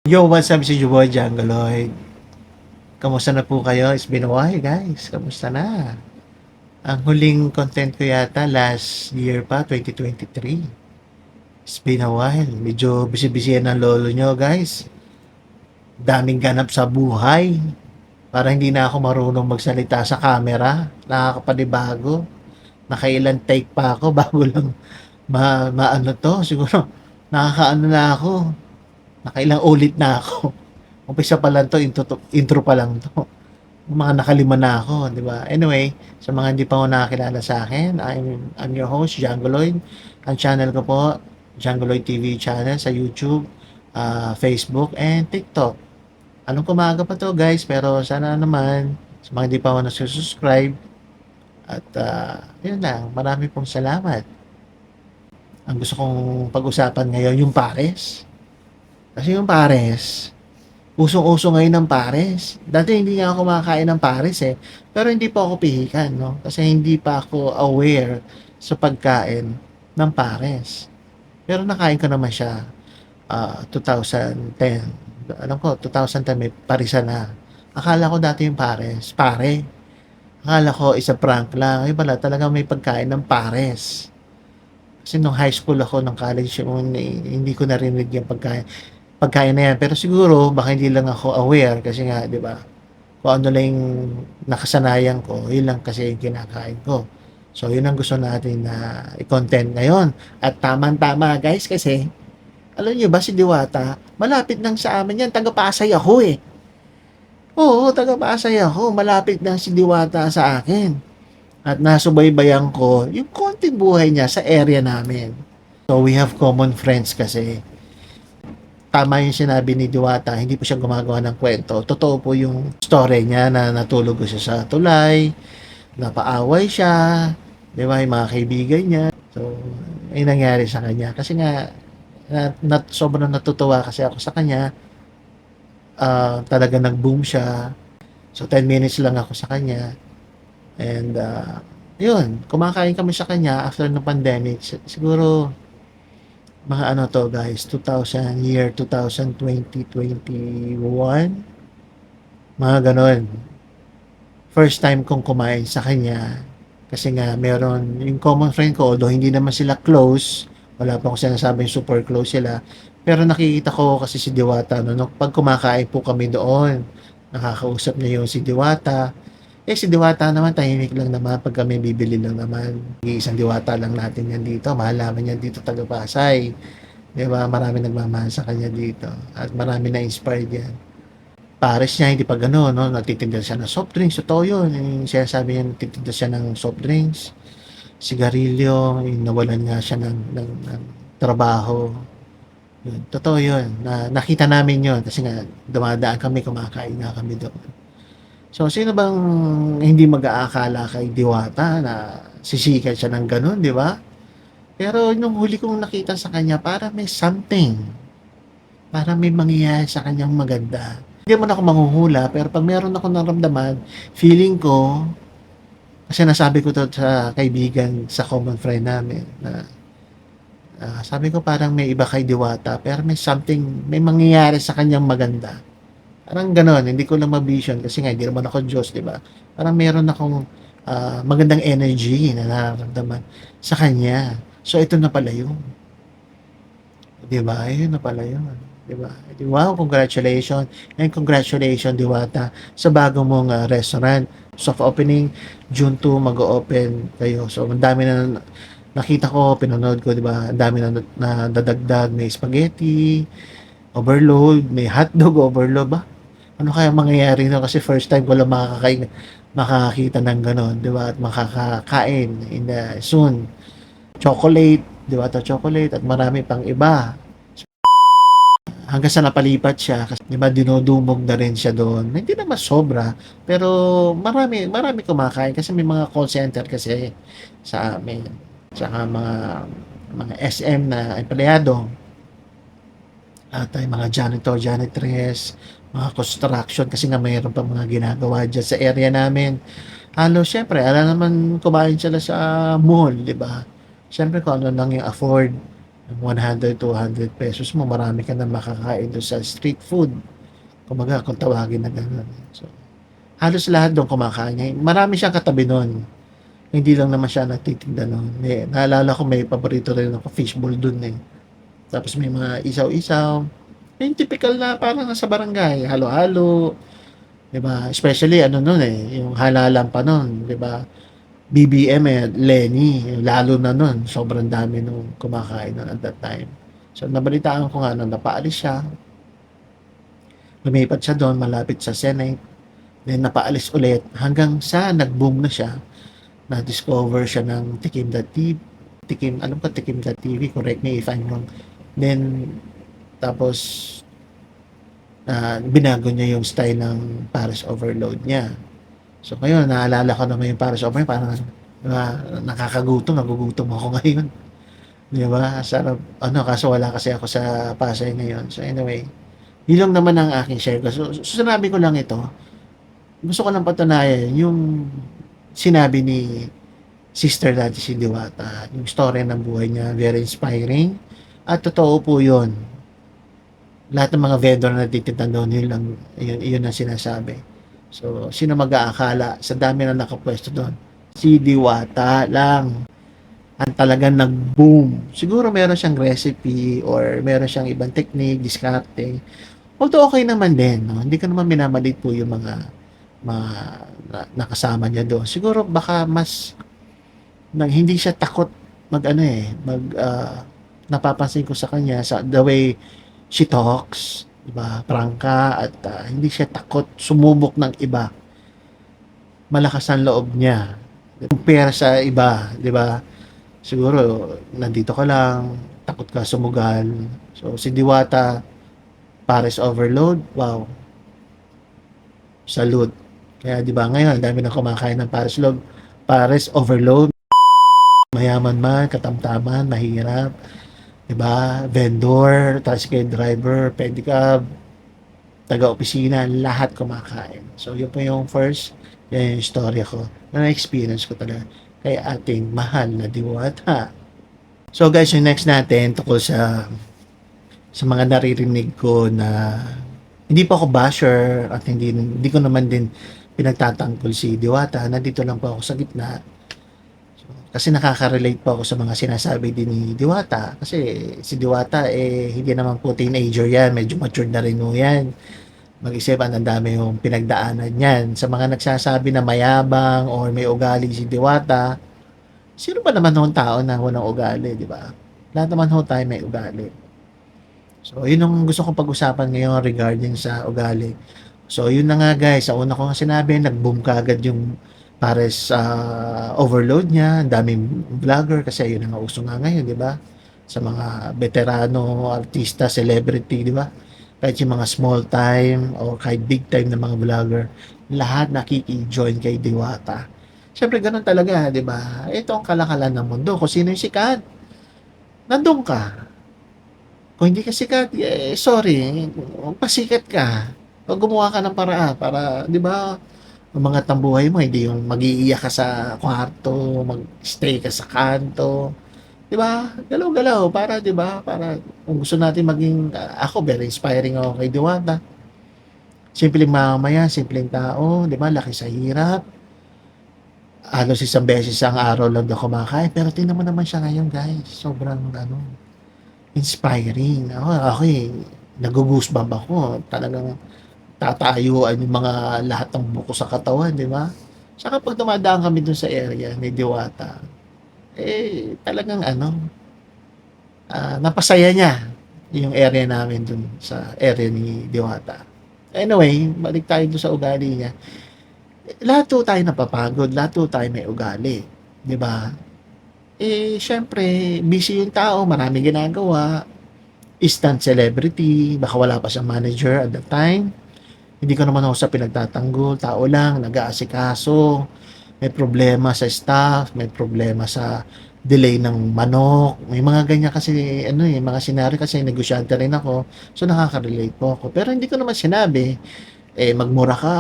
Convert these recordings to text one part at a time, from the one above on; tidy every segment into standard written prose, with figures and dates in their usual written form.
Yo, what's up? Si Juboy Jangaloy. Kamusta na po kayo? It's been a while, guys. Kamusta na? Ang huling content ko yata last year pa, 2023. It's been a while. Medyo busy-busy yan ng lolo nyo, guys. Daming ganap sa buhay. Para hindi na ako marunong magsalita sa camera. Nakakapanibago. Nakailan take pa ako bago lang maano to. Siguro, nakakaano na ako. Nakailang ulit na ako. Umpisa pa lang to, intro pa lang to. Mga nakalima na ako, di ba? Anyway, sa mga hindi pa ako nakakilala sa akin, I'm your host, Django Lloyd. Ang channel ko po, Django Lloyd TV channel sa YouTube, Facebook, and TikTok. Anong kumaga pa to, guys? Pero sana naman, sa mga hindi pa ako nasususcribe, at yun lang, marami pong salamat. Ang gusto kong pag-usapan ngayon, yung pares. Kasi yung pares, usong-uso ngayon ng pares. Dati hindi nga ako kumakain ng pares eh. Pero hindi pa ako pihikan, no? Kasi hindi pa ako aware sa pagkain ng pares. Pero nakain ko naman siya 2010. Alam ko, 2010 may parisa na. Akala ko dati yung pares, pare. Akala ko isa prank lang. Ay pala, talaga may pagkain ng pares. Kasi nung high school ako, nung college, hindi ko narinig yung pagkain na yan. Pero siguro, baka hindi lang ako aware kasi nga, di ba, kung ano lang yung nakasanayan ko, yun lang kasi yung kinakain ko. So, yun ang gusto natin na i-content ngayon. At tama-tama, guys, kasi, alam nyo ba, si Diwata, malapit lang sa amin yan, taga-Pasay ako eh. Oo, taga-Pasay ako, malapit lang si Diwata sa akin. At nasubaybayan ko yung konting buhay niya sa area namin. So, we have common friends kasi tama yung sinabi ni Diwata, hindi po siya gumagawa ng kwento. Totoo po yung story niya na natulog siya sa tulay, napaaway siya, di ba, yung mga kaibigan niya. So, ay nangyari sa kanya. Kasi nga, sobrang natutuwa kasi ako sa kanya. Talaga nag-boom siya. So, 10 minutes lang ako sa kanya. And, yun, kumakain kami sa kanya after ng pandemic. Siguro, mga ano to guys, 2020, 21, mga ganon. First time kong kumain sa kanya kasi nga meron yung common friend ko, although hindi naman sila close, wala pa akong sinasabing super close sila, pero nakikita ko kasi si Diwata, no, pag kumakain po kami doon, nakakausap niya yung si Diwata. Si Diwata naman, tahimik lang naman pag kami bibili lang naman. Isang Diwata lang natin yan dito. Mahal namin yan dito, taga Pasay. Di ba? Marami nagmamahal sa kanya dito. At marami na-inspired yan. Pares niya, hindi pa gano'n, no? Nagtitinda siya ng soft drinks. Totoo yun. Yung sinasabi niya, nagtitinda siya ng soft drinks, sigarilyo, yung nawalan nga siya ng trabaho. Yun. Totoo yun. Nakita namin yun kasi nga dumadaan kami, kumakain nga kami doon. So, sino bang hindi mag-aakala kay Diwata na sisikat siya ng gano'n, di ba? Pero nung huli kong nakita sa kanya, para may something. Para may mangyayari sa kanyang maganda. Hindi man ako manghuhula, pero pag meron ako naramdaman, feeling ko, kasi nasabi ko to sa kaibigan, sa common friend namin, na sabi ko parang may iba kay Diwata, pero may something, may mangyayari sa kanyang maganda. Parang gano'n, hindi ko lang ma-vision kasi nga hindi naman ako Diyos, di ba? Parang meron akong magandang energy na nararamdaman sa kanya. So, ito na pala yun. Di ba? Ayun na pala yun. Di ba? Wow, congratulations. And congratulations, Diwata, sa bago mong restaurant. Soft opening, June 2, mag-open kayo. So, ang dami na nakita ko, pinanood ko, di ba? Ang dami na dadagdag. May spaghetti, overload, may hotdog, overload ba? Ano kaya mangyayari no? Kasi first time ko lang makakakita ng gano'n, di ba? At makakakain in the soon. Chocolate, di ba? Chocolate at marami pang iba. Hanggang sa napalipat siya, kasi di ba dinudumog na rin siya doon. Hindi naman sobra, pero marami kumakain kasi may mga call center kasi sa amin. Saka mga SM na empleyado at ay mga janitor, janitress, mga construction kasi nga mayroon pa mga ginagawa dyan sa area namin. Halos syempre, alam naman kumain sila sa mall, di ba? Syempre kung ano lang yung afford. Ang 100, ₱200 mo marami ka ng makakain dun sa street food. Kumbaga kung tawagin na gano'n. So, halos lahat dun kumakain niya. Marami siyang katabi nun. Hindi lang naman siya nagtitinda nun. Naalala ko may paborito rin ako fishball dun eh. Tapos may mga isaw-isaw. Yung typical na parang sa barangay, halo-halo, 'di ba? Especially ano nun eh, yung halalan pa nun, 'di ba? BBM eh, Lenny, lalo na nun, sobrang dami nung kumakain nun at that time. So nabalitaan ko nga nun, napaalis siya, lumipat siya doon malapit sa Senate, then napaalis ulit hanggang sa nag-boom na siya, na-discover siya ng Tikim.tv, alam ko Tikim.tv, correct me if I'm wrong. Then, tapos, binago niya yung style ng Paris Overload niya. So ngayon, naalala ko naman yung Paris Overload, parang nakakagutom, nagugutom ako ngayon. Di ba? Sarap, ano, kaso wala kasi ako sa Pasay ngayon. So anyway, yun lang naman ang aking share ko. So sinabi ko lang ito, gusto ko lang patunayan yung sinabi ni Sister Daddy si Diwata, yung story ng buhay niya, very inspiring. At totoo po yun. Lahat ng mga vendor na nagtitinda doon, yun ang sinasabi. So, sino mag-aakala sa dami na nakapwesto doon? Si Diwata lang ang talagang nag-boom. Siguro meron siyang recipe or meron siyang ibang technique, diskarte. Although okay naman din, no? Hindi ko naman minamalit po yung mga nakasama niya doon. Siguro baka mas hindi siya takot mag-ano eh, napapansin ko sa kanya sa the way she talks, 'di ba? Prangka at hindi siya takot sumubok ng iba. Malakas ang loob niya. Compare sa iba, 'di ba? Siguro nandito ka lang, takot ka sumugal. So si Diwata, Pares Overload, wow, salute. Kaya 'di ba ngayon, ang dami na kumakain ng Pares Overload, mayaman man, katamtaman, mahirap, 'di ba? Vendor, tricycle driver, pedicab, taga-opisina, lahat kumakain. So, yun po yung first, yan yung istorya ko, na na-experience ko talaga kay ating mahal na Diwata. So guys, yung next natin tungkol sa mga naririnig ko na hindi pa ako basher at hindi ko naman din pinagtatanggol si Diwata. Nandito lang po ako sa gitna. So, kasi nakaka-relate po ako sa mga sinasabi din ni Diwata. Kasi si Diwata, hindi naman po teenager yan. Medyo matured na rin po yan. Mag-isip, ang dami yung pinagdaanan yan. Sa mga nagsasabi na mayabang or may ugali si Diwata, sino ba naman yung tao na walang ugali, di ba? Lahat naman ho tayo may ugali. So, yun ang gusto kong pag-usapan ngayon regarding sa ugali. So, yun na nga guys, sa una ko nga sinabi, nag-boom kaagad yung Pares overload niya, ang daming vlogger kasi yun ang uso nga ngayon, di ba? Sa mga veterano, artista, celebrity, di ba? Kahit yung mga small time o kahit big time na mga vlogger, lahat nakiki-join kay Diwata. Siyempre ganun talaga, di ba? Ito ang kalakalan ng mundo. Kung sino yung sikat, nandun ka. Kung hindi ka sikat, sorry, pasikat ka. O gumawa ka ng paraan para, di ba, ang mga tambuhay mo, hindi yung mag-iiyak ka sa kwarto, mag-stay ka sa kanto. Di ba? Galaw-galaw para, di ba? Para kung gusto natin maging, ako, very inspiring ako kay Diwata. Simpleng mamamayan, simpleng tao, di ba? Laki sa hirap. Halos isang beses ang araw lang daw kumakain. Pero tingnan mo naman siya ngayon, guys. Sobrang, ano, inspiring. Ako eh, nag-goosebump ako. Talagang tatayuan yung mga lahat ng buko sa katawan, di ba? Saka pag dumadaan kami dun sa area ni Diwata, talagang ano, napasaya niya yung area namin dun sa area ni Diwata. Anyway, balik tayo dun sa ugali niya. Lahat po tayo napapagod, lahat po tayo may ugali, di ba? Syempre, busy yung tao, marami ginagawa, instant celebrity, baka wala pa siyang manager at that time. Hindi ko naman ako sa pinagtatanggol, tao lang, nag-aasikaso, may problema sa staff, may problema sa delay ng manok, may mga ganyan kasi, ano mga senaryo kasi negosyante rin ako, so nakaka-relate po ako. Pero hindi ko naman sinabi, magmura ka,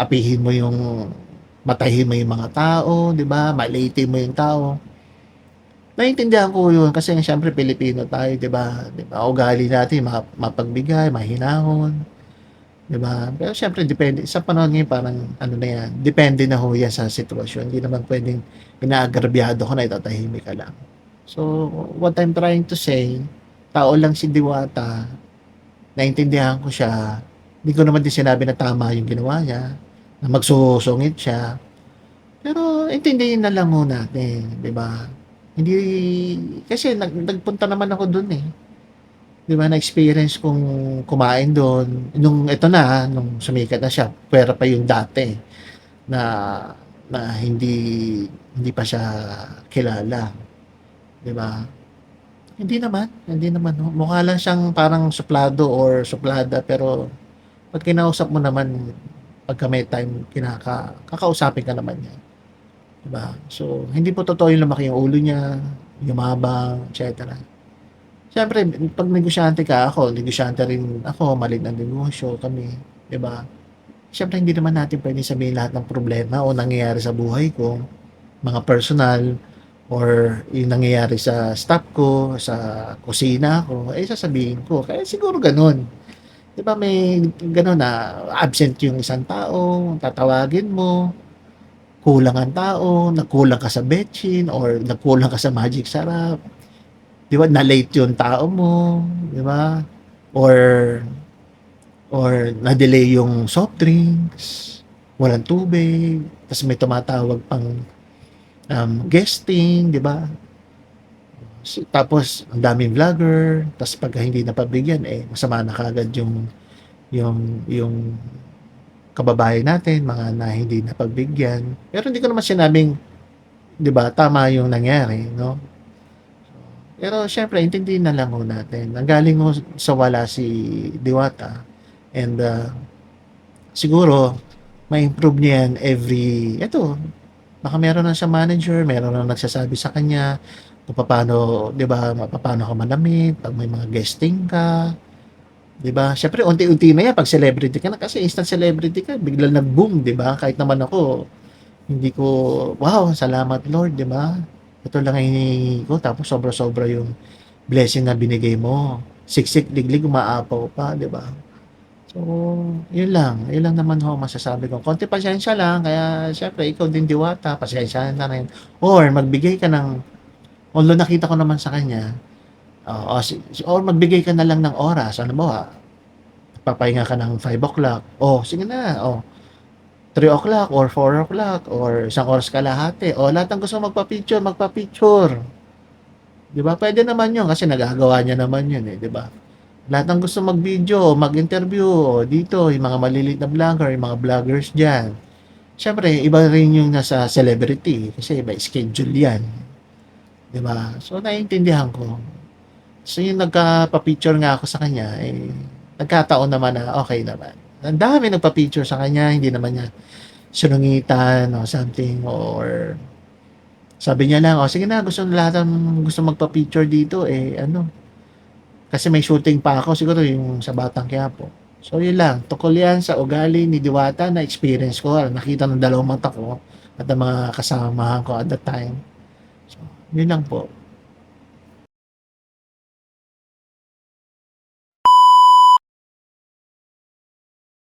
apihin mo matahin mo yung mga tao, di ba? Malate mo yung tao. Naiintindihan ko yun kasi siyempre Pilipino tayo, 'di ba? 'Di ba, ugali natin mapagbigay, mahinahon, 'di ba? Pero siyempre depende sa panahon ngayon parang ano na 'yan, depende na ho 'yan sa sitwasyon. Hindi naman puwedeng inaagrabyado ka na itatahimik ka lang. So, what I'm trying to say, tao lang si Diwata, naintindihan ko siya. Hindi ko naman din sinabi na tama yung ginawa niya, na magsusungit siya. Pero intindihin na lang ho natin, 'di ba? Hindi kasi nagpunta naman ako dun, eh, 'di ba, na-experience kong kumain dun nung eto na, nung sumikat na siya, puwera pa yung dati na na hindi pa siya kilala, 'di ba? Hindi naman ho, mukha lang siyang parang suplado or suplada pero 'pag kinausap mo naman, pagka may time kakausapin ka naman niya. 'Di ba? So, hindi po totoo yung lumaki yung ulo niya, yumabang, et cetera. Siyempre 'pag negosyante ka, ako negosyante rin ako, maliit na negosyo kami, 'di ba? Siyempre hindi naman natin puwedeng sabihin lahat ng problema o nangyayari sa buhay ko, mga personal or yung nangyayari sa staff ko, sa kusina ko, eh, sasabihin ko. Kaya siguro gano'n. 'Di ba may gano'n na absent yung isang tao, tatawagin mo. Kulang ang tao, nagkulang ka sa betsin or nagkulang ka sa magic sarap, 'di ba, na-late yung tao mo, 'di ba? Or na-delay yung soft drinks, walang tubig, ta's may tumatawag pang, guesting, 'di ba? Tapos ang daming vlogger, ta's pagka hindi napabigyan, eh, masama na kaagad yung kababayan natin, mga na hindi napagbigyan. Pero hindi ko naman sinabing 'di ba, tama yung nangyari 'no. Pero siyempre intindihin na lang ho natin, nanggaling ho sa wala si Diwata and, siguro ma-improve niya yan every eto, baka meron na siyang manager, meron ng nagsasabi sa kanya kung papaano 'di ba, papaano ka manamit 'pag may mga guesting ka, 'di ba? Siyempre unti-unti na yan 'pag celebrity ka na kasi instant celebrity ka biglang nag-boom 'di ba? Kahit naman ako hindi ko, wow, salamat Lord, 'di ba? Ito lang ang hinihingi ko tapos sobra-sobra yung blessing na binigay mo. Siksik liglig umaapaw pa, 'di ba? So, yun lang naman ho masasabi ko. Konting pasensya lang kaya siyempre ikaw din Diwata, pasensyahan na rin or magbigay ka ng although nakita ko naman sa kanya, oo, or magbigay ka na lang ng oras. Halimbawa, papahinga ka ng 5 o'clock, oh, sige na, oh, 3 o'clock or 4 o'clock or isang oras kalahati. O lahat ng gusto magpa-picture, magpa-picture. 'Di ba? Puwede naman 'yun kasi nagagawa niya naman 'yun, eh, 'di ba? Lahat ng gusto mag-video, mag-interview, o dito yung mga maliliit na vlogger, yung mga vloggers diyan. Siyempre iba rin yung nasa celebrity kasi may schedule 'yan, 'di ba? So naiintindihan ko. So yung nagpa-picture nga ako sa kanya, eh, nagkataon naman na okey naman. Ang daming nagpa-picture sa kanya, hindi naman niya sinungitan o something or sabi niya lang, "O sige na lahat ng gusto magpa-picture dito, eh, ano, kasi may shooting pa ako," siguro yung sa Batang Quiapo. So yun lang, tungkol yan sa ugali ni Diwata na experience ko, nakita ng dalawang mata ko at ng mga kasamahan ko at that time. So, yun lang po.